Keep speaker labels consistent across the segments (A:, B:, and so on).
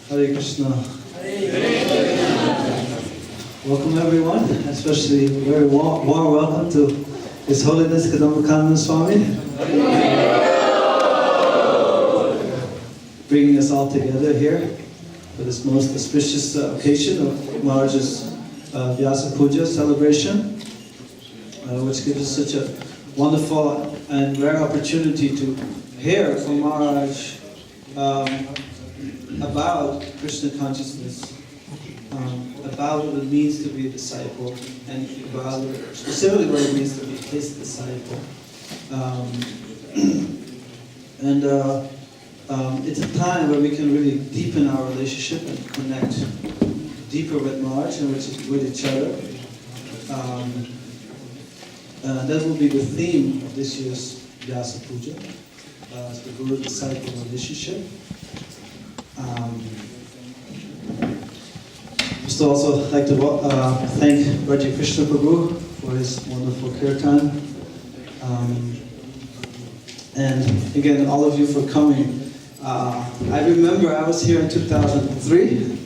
A: Hare Krishna. Welcome everyone, especially a very warm welcome to His Holiness Kadamba Kanana Swami. Bringing us all together here for this most auspicious occasion of Maharaj's Vyasapuja celebration, which gives us such a wonderful and rare opportunity to hear from Maharaj about Krishna consciousness, about what it means to be a disciple, and about specifically what it means to be his disciple. It's a time where we can really deepen our relationship and connect deeper with Maharaj and with each other. That will be the theme of this year's Vyasapuja, the Guru-disciple relationship. Just also like to thank Raji Krishna Prabhu for his wonderful kirtan. And again, all of you for coming. I remember I was here in 2003.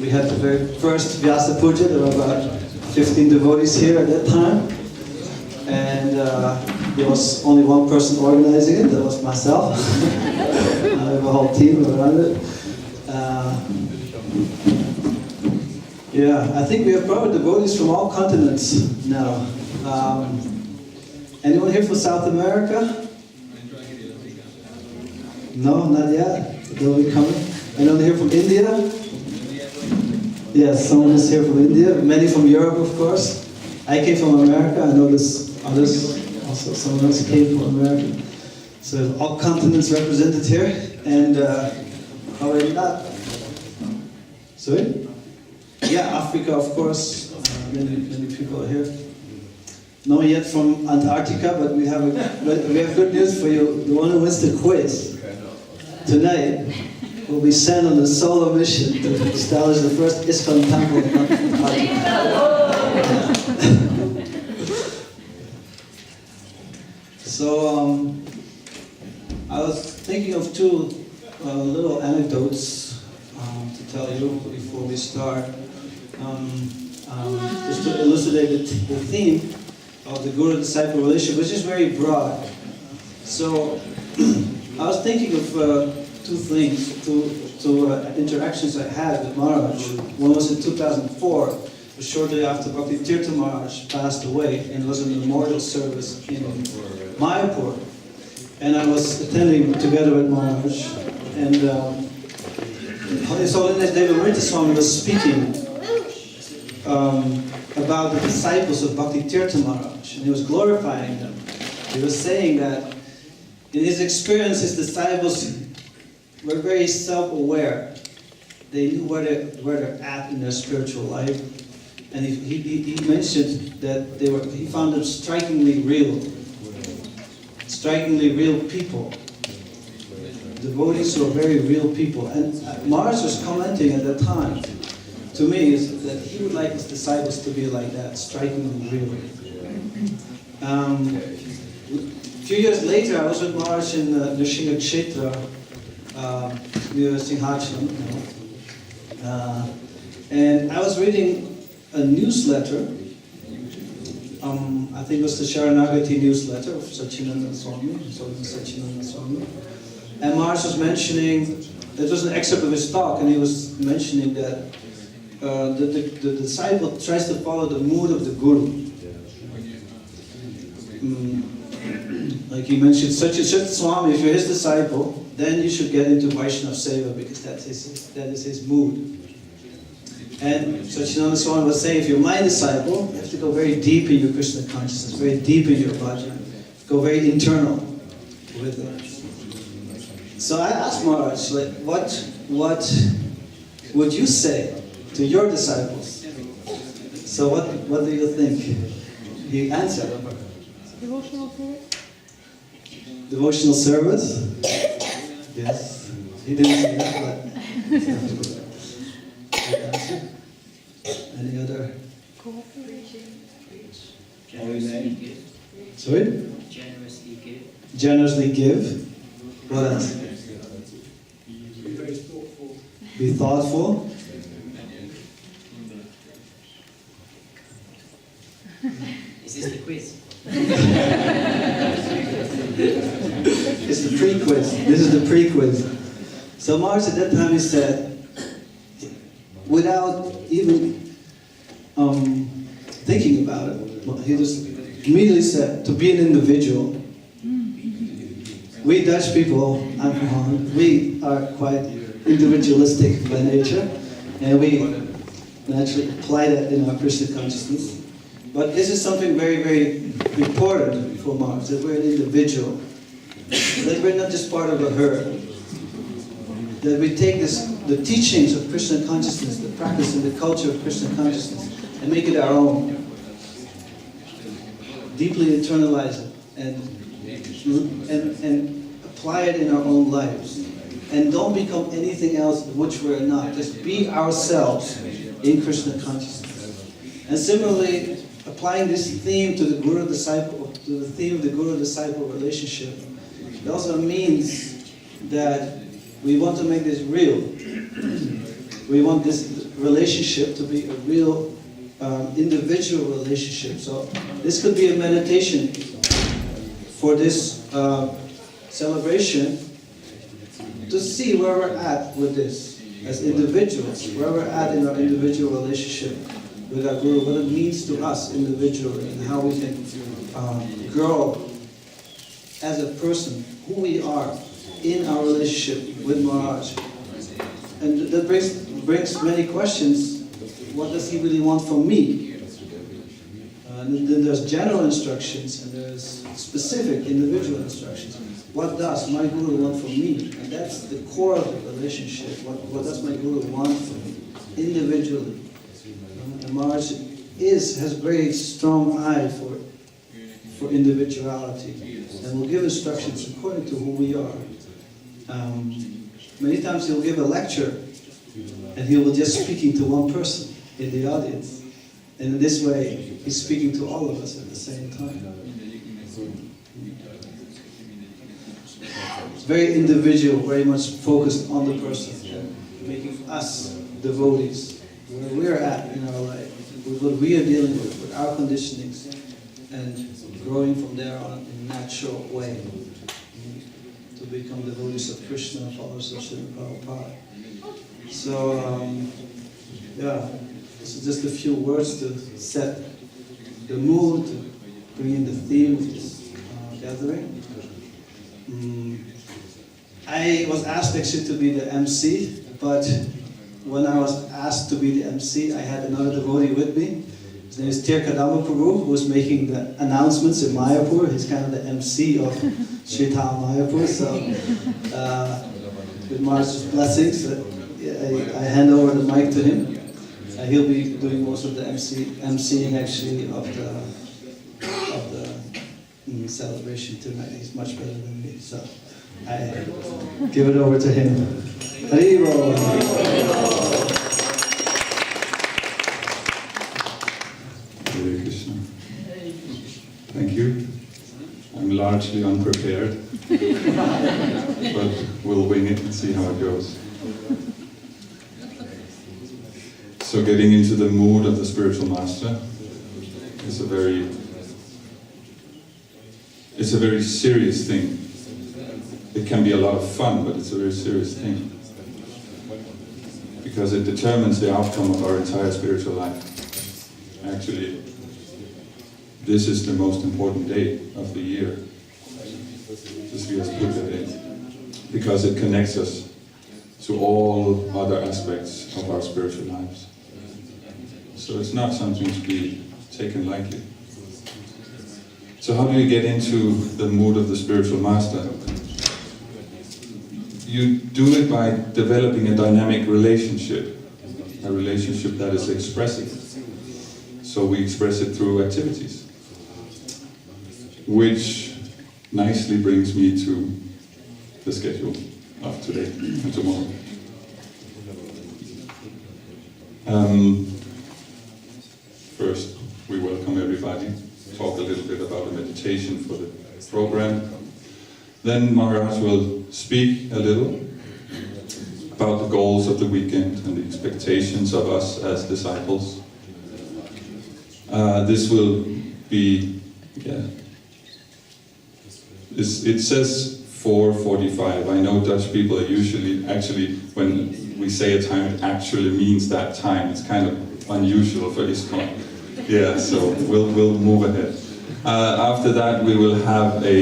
A: We had the very first Vyasapuja. There were about 15 devotees here at that time. And there was only one person organizing it, that was myself. I have a whole team around it. Yeah, I think we have probably devotees from all continents now. Anyone here from South America? No, not yet. They'll be coming. Anyone here from India? Yes, someone is here from India. Many from Europe, of course. I came from America. I know this. Others also. Someone else came from America. So all continents represented here. And how are you not? Sorry? Yeah, Africa, of course. Many people are here. No yet from Antarctica, but we have good news for you. The one who wins the quiz tonight will be sent on a solo mission to establish the first ISKCON temple in Antarctica. So I was thinking of two little anecdotes to tell you before we start. Just to elucidate the theme of the Guru-disciple relationship, which is very broad. So I was thinking of two things, two interactions I had with Maharaj. One was in 2004, shortly after Bhakti Tirtha Maharaj passed away, and it was a memorial service in Mayapur. And I was attending together with Maharaj, and His Holiness Devamrita Swami was speaking about the disciples of Bhakti Tirtha Maharaj, and he was glorifying them. He was saying that in his experience, his disciples were very self-aware. They knew where they're at in their spiritual life, and he mentioned that he found them strikingly real people. Devotees who are very real people. And Maharaj was commenting at that time to me is that he would like his disciples to be like that, strikingly real. A few years later, I was with Maharaj in Nrsinga Kshetra, near Singhachalam, and I was reading a newsletter. I think it was the Sharanagati newsletter of Sachinanda Swami, and Maharaj was mentioning, it was an excerpt of his talk, and he was mentioning that the disciple tries to follow the mood of the Guru. Like he mentioned, Swami, if you're his disciple, then you should get into Vaishnava Seva, because that is his mood. And Sachinanda Swami was saying, if you're my disciple, you have to go very deep in your Krishna consciousness, very deep in your bhajan, go very internal with it. So I asked Maharaj, like, what would you say to your disciples? So what do you think? He answered.
B: Devotional service?
A: Devotional service? Yes. He didn't say that, but any other?
B: Cooperation.
C: Generously give.
A: Sorry?
C: Generously give.
A: Generously give. What else?
D: Be very thoughtful.
A: be thoughtful.
C: Is this the quiz?
A: It's the pre-quiz. This is the pre-quiz. So Mars at that time he said, without even thinking about it, he just immediately said, to be an individual. We Dutch people, I'm from Holland, we are quite individualistic by nature, and we naturally apply that in our Krishna consciousness. But this is something very, very important for Mars, that we're an individual, that we're not just part of a herd, that we take the teachings of Krishna consciousness, the practice and the culture of Krishna consciousness, and make it our own. Deeply internalize it and apply it in our own lives. And don't become anything else which we're not. Just be ourselves in Krishna consciousness. And similarly, applying this theme to the Guru-disciple, to the theme of the Guru-disciple relationship, it also means that we want to make this real. We want this relationship to be a real individual relationship. So this could be a meditation for this celebration, to see where we're at with this as individuals, where we're at in our individual relationship with our Guru, what it means to us individually, and how we can grow as a person, who we are in our relationship with Maharaj. And that brings many questions. What does he really want from me? And then there's general instructions and there's specific individual instructions. What does my Guru want from me? And that's the core of the relationship. What does my Guru want from me individually? And Maharaj has a very strong eye for individuality, and will give instructions according to who we are. Many times he'll give a lecture and he will just speaking to one person in the audience. And in this way, he's speaking to all of us at the same time. It's very individual, very much focused on the person, and making us devotees, where we're at in our life, with what we are dealing with our conditionings, and growing from there on in a natural way, to become devotees of Krishna, followers of Srila Prabhupada. So, yeah, this is just a few words to set the mood, to bring in the theme of this gathering. I was asked actually to be the MC, but when I was asked to be the MC, I had another devotee with me. His name is Ter Kadamba Prabhu, who's making the announcements in Mayapur. He's kind of the MC of Sritam Mayapur. So, with Maharaj's blessings, I hand over the mic to him. He'll be doing most of the MCing actually of the celebration tonight. He's much better than me, so I give it over to him. Hare.
D: Hare Krishna. Thank you. I'm largely unprepared, but we'll wing it and see how it goes. So getting into the mood of the spiritual master is a very serious thing. It can be a lot of fun, but it's a very serious thing, because it determines the outcome of our entire spiritual life. Actually, this is the most important day of the year, this Vyasapuja day, because it connects us to all other aspects of our spiritual lives. So it's not something to be taken lightly. So how do you get into the mood of the spiritual master? You do it by developing a dynamic relationship, a relationship that is expressive. So we express it through activities, which nicely brings me to the schedule of today and tomorrow. First, we welcome everybody, talk a little bit about the meditation for the program. Then Maharaj will speak a little about the goals of the weekend and the expectations of us as disciples. This will be, it says 4:45. I know Dutch people are usually, actually, when we say a time, it actually means that time. It's kind of unusual for ISKCON. Yeah, so we'll move ahead. After that, we will have a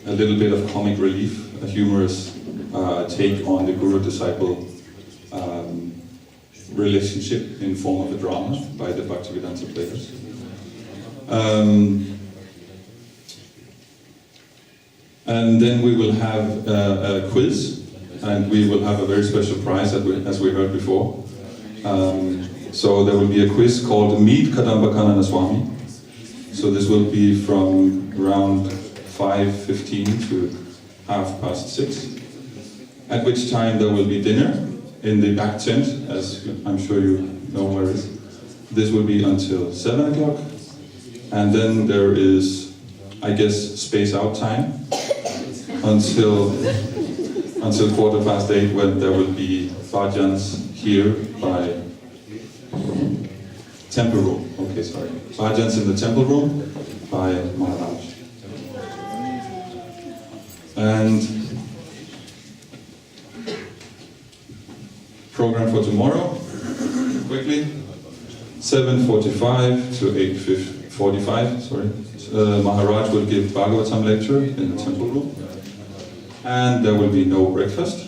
D: little bit of comic relief, a humorous take on the guru-disciple relationship in form of a drama by the Bhaktivedanta players. And then we will have a quiz, and we will have a very special prize as we heard before. So there will be a quiz called Meet Kadamba Kanana Swami. So this will be from around 5:15 to 6:30, at which time there will be dinner in the back tent, as I'm sure you know where it is. This will be until 7 o'clock, and then there is, I guess, space out time until 8:15, when there will be bhajans here by temple room. Okay, sorry. Bhajans in the temple room by Maharaj. And program for tomorrow, quickly, 7:45 to 8:45, sorry. Maharaj will give Bhagavatam lecture in the temple room. And there will be no breakfast,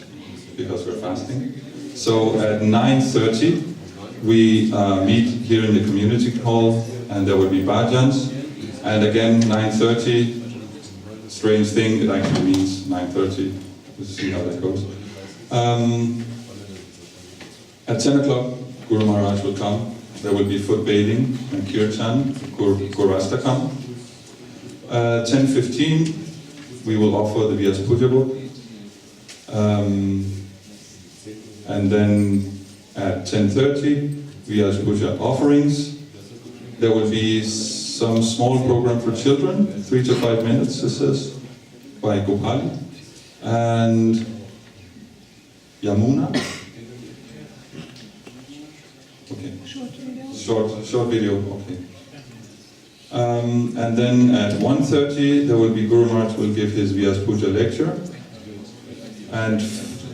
D: because we're fasting. So at 9:30, we meet here in the community hall, and there will be bhajans. And again, 9:30, strange thing, it actually means 9:30. We'll see how that goes. At 10 o'clock, Guru Maharaj will come. There will be foot bathing and kirtan, Gurastakam. 10:15, we will offer the Vyasapuja book. And then at 10:30, Vyasapuja offerings. There will be some small program for children, 3 to 5 minutes, it says, by Gopali. And Yamuna. Okay. Short video, okay. And then at 1:30, there will be Guru Maharaj will give his Vyasapuja lecture. And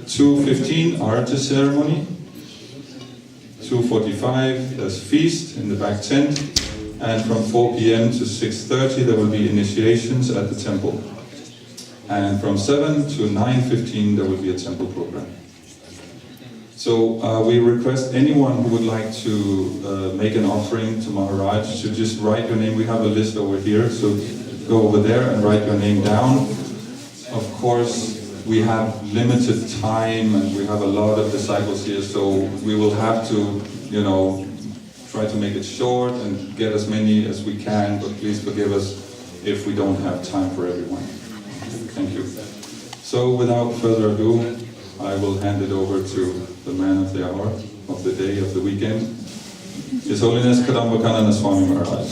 D: 2:15, Arati ceremony. 2:45, there's feast in the back tent. And from 4 p.m. to 6:30, there will be initiations at the temple. And from 7 to 9:15, there will be a temple program. So we request anyone who would like to make an offering to Maharaj to just write your name. We have a list over here, so go over there and write your name down. Of course, we have limited time and we have a lot of disciples here, so we will have to, try to make it short and get as many as we can, but please forgive us if we don't have time for everyone. Thank you. So without further ado, I will hand it over to the man of the hour, of the day, of the weekend, His Holiness Kadamba Kanana Swami Maharaj.